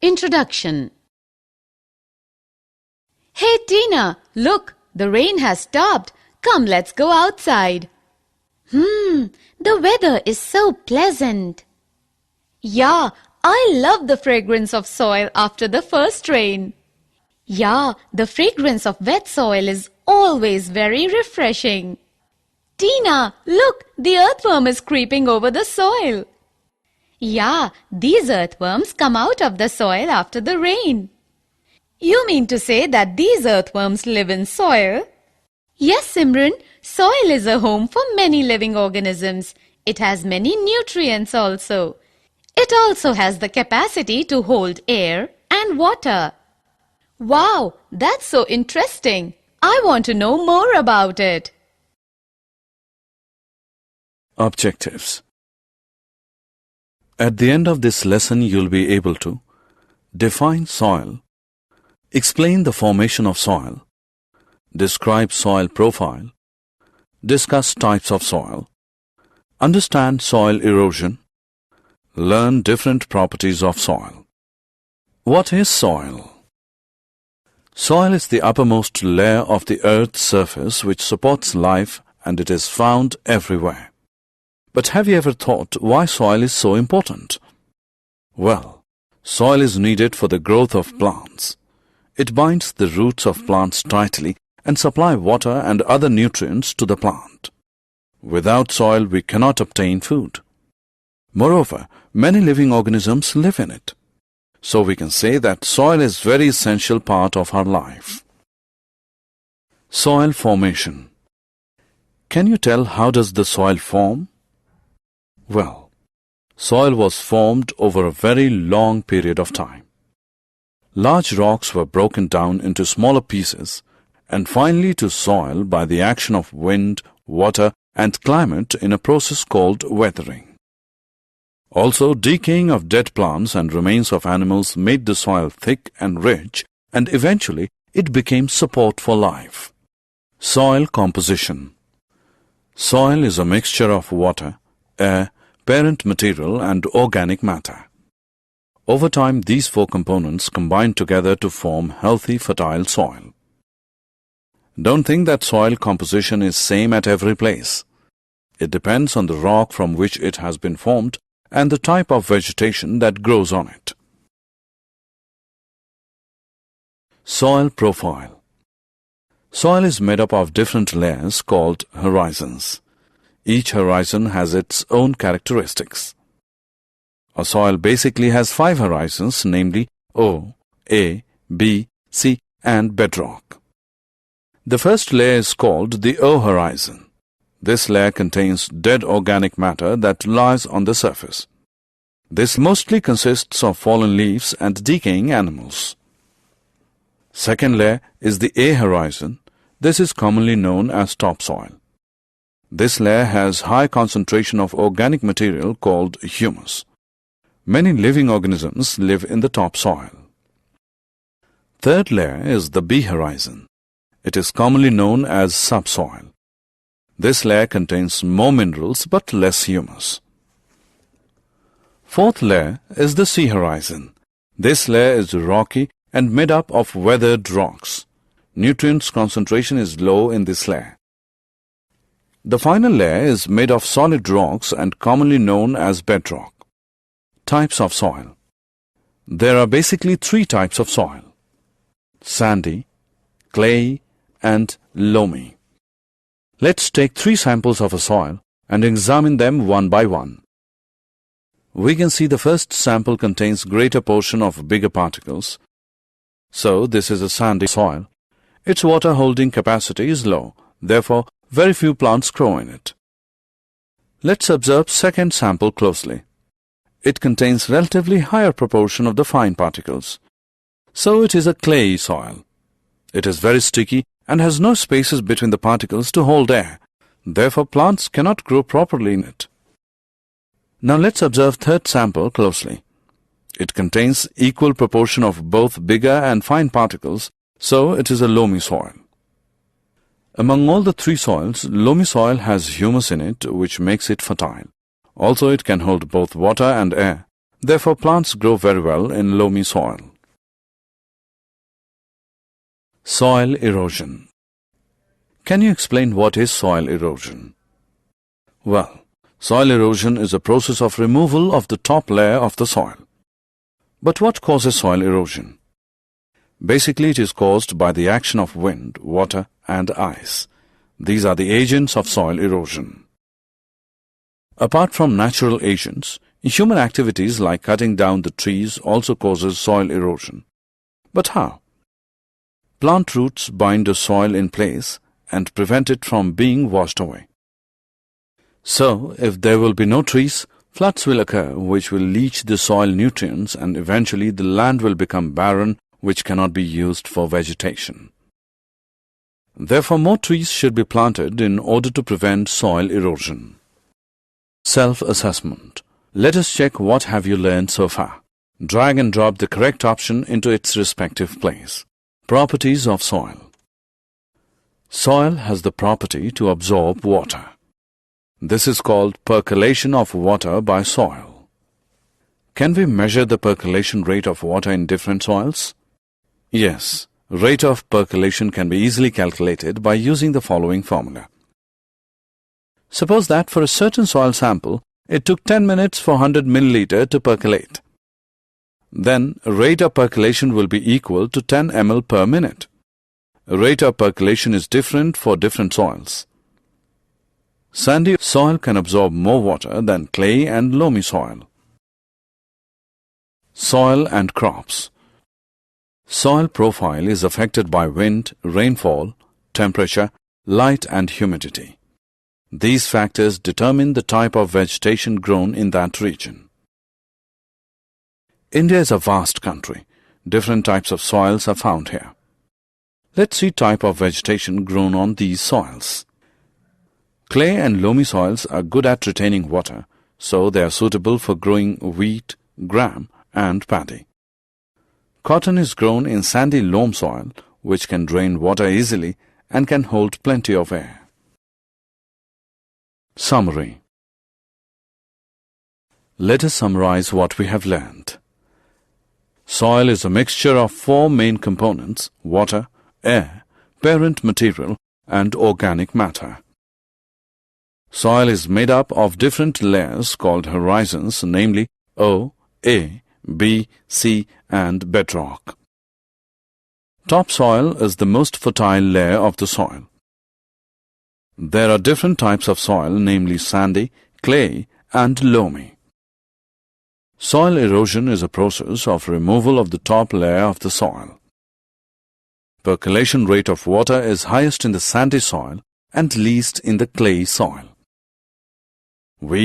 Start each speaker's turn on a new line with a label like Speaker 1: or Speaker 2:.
Speaker 1: Introduction. Hey Tina, look, the rain has stopped. Come, let's go outside. The weather is so pleasant. Yeah, I love the fragrance of soil after the first rain. Yeah, the fragrance of wet soil is always very refreshing. Tina, look, the earthworm is creeping over the soil. Yeah, these earthworms come out of the soil after the rain. You mean to say that these earthworms live in soil? Yes, Simran, soil is a home for many living organisms. It has many nutrients also. It also has the capacity to hold air and water. Wow, that's so interesting. I want to know more about it.
Speaker 2: Objectives. At the end of this lesson, you'll be able to define soil, explain the formation of soil, describe soil profile, discuss types of soil, understand soil erosion, learn different properties of soil. What is soil? Soil is the uppermost layer of the earth's surface which supports life, and it is found everywhere. But have you ever thought why soil is so important? Well, soil is needed for the growth of plants. It binds the roots of plants tightly and supply water and other nutrients to the plant. Without soil, we cannot obtain food. Moreover, many living organisms live in it. So we can say that soil is a very essential part of our life. Soil formation. Can you tell how does the soil form? Well, soil was formed over a very long period of time. Large rocks were broken down into smaller pieces and finally to soil by the action of wind, water, and climate in a process called weathering. Also, decaying of dead plants and remains of animals made the soil thick and rich, and eventually it became support for life. Soil composition. Soil is a mixture of water, air, parent material, and organic matter. Over time, these four components combine together to form healthy, fertile soil. Don't think that soil composition is same at every place. It depends on the rock from which it has been formed and the type of vegetation that grows on it. Soil profile. Soil is made up of different layers called horizons. Each horizon has its own characteristics. A soil basically has 5 horizons, namely O, A, B, C, and bedrock. The first layer is called the O horizon. This layer contains dead organic matter that lies on the surface. This mostly consists of fallen leaves and decaying animals. Second layer is the A horizon. This is commonly known as topsoil. This layer has high concentration of organic material called humus. Many living organisms live in the topsoil. Third layer is the B horizon. It is commonly known as subsoil. This layer contains more minerals but less humus. Fourth layer is the C horizon. This layer is rocky and made up of weathered rocks. Nutrients concentration is low in this layer. The final layer is made of solid rocks and commonly known as bedrock. Types of soil. There are basically 3 types of soil: sandy, clay, and loamy. Let's take 3 samples of a soil and examine them one by one. We can see the first sample contains greater portion of bigger particles. So this is a sandy soil. Its water holding capacity is low, therefore very few plants grow in it. Let's observe second sample closely. It contains relatively higher proportion of the fine particles. So it is a clayey soil. It is very sticky and has no spaces between the particles to hold air. Therefore, plants cannot grow properly in it. Now let's observe third sample closely. It contains equal proportion of both bigger and fine particles, so it is a loamy soil. Among all the 3 soils, loamy soil has humus in it, which makes it fertile. Also, it can hold both water and air. Therefore, plants grow very well in loamy soil. Soil erosion. Can you explain what is soil erosion? Well, soil erosion is a process of removal of the top layer of the soil. But what causes soil erosion? Basically, it is caused by the action of wind, water, and ice. These are the agents of soil erosion. Apart from natural agents, human activities like cutting down the trees also causes soil erosion. But how? Plant roots bind the soil in place and prevent it from being washed away. So, if there will be no trees, floods will occur which will leach the soil nutrients, and eventually the land will become barren, which cannot be used for vegetation. Therefore, more trees should be planted in order to prevent soil erosion. Self-assessment. Let us check what have you learned so far. Drag and drop the correct option into its respective place. Properties of soil. Soil has the property to absorb water. This is called percolation of water by soil. Can we measure the percolation rate of water in different soils? Yes, rate of percolation can be easily calculated by using the following formula. Suppose that for a certain soil sample, it took 10 minutes for 100 milliliter to percolate. Then, rate of percolation will be equal to 10 ml per minute. Rate of percolation is different for different soils. Sandy soil can absorb more water than clay and loamy soil. Soil and crops. Soil profile is affected by wind, rainfall, temperature, light and humidity. These factors determine the type of vegetation grown in that region. India is a vast country. Different types of soils are found here. Let's see type of vegetation grown on these soils. Clay and loamy soils are good at retaining water, so they are suitable for growing wheat, gram, and paddy. Cotton is grown in sandy loam soil, which can drain water easily and can hold plenty of air. Summary. Let us summarize what we have learned. Soil is a mixture of four main components: water, air, parent material, and organic matter. Soil is made up of different layers called horizons, namely O, A, B, C, and bedrock. Topsoil is the most fertile layer of the soil. There are different types of soil, namely sandy, clay, and loamy. Soil erosion is a process of removal of the top layer of the soil. Percolation rate of water is highest in the sandy soil and least in the clay soil. We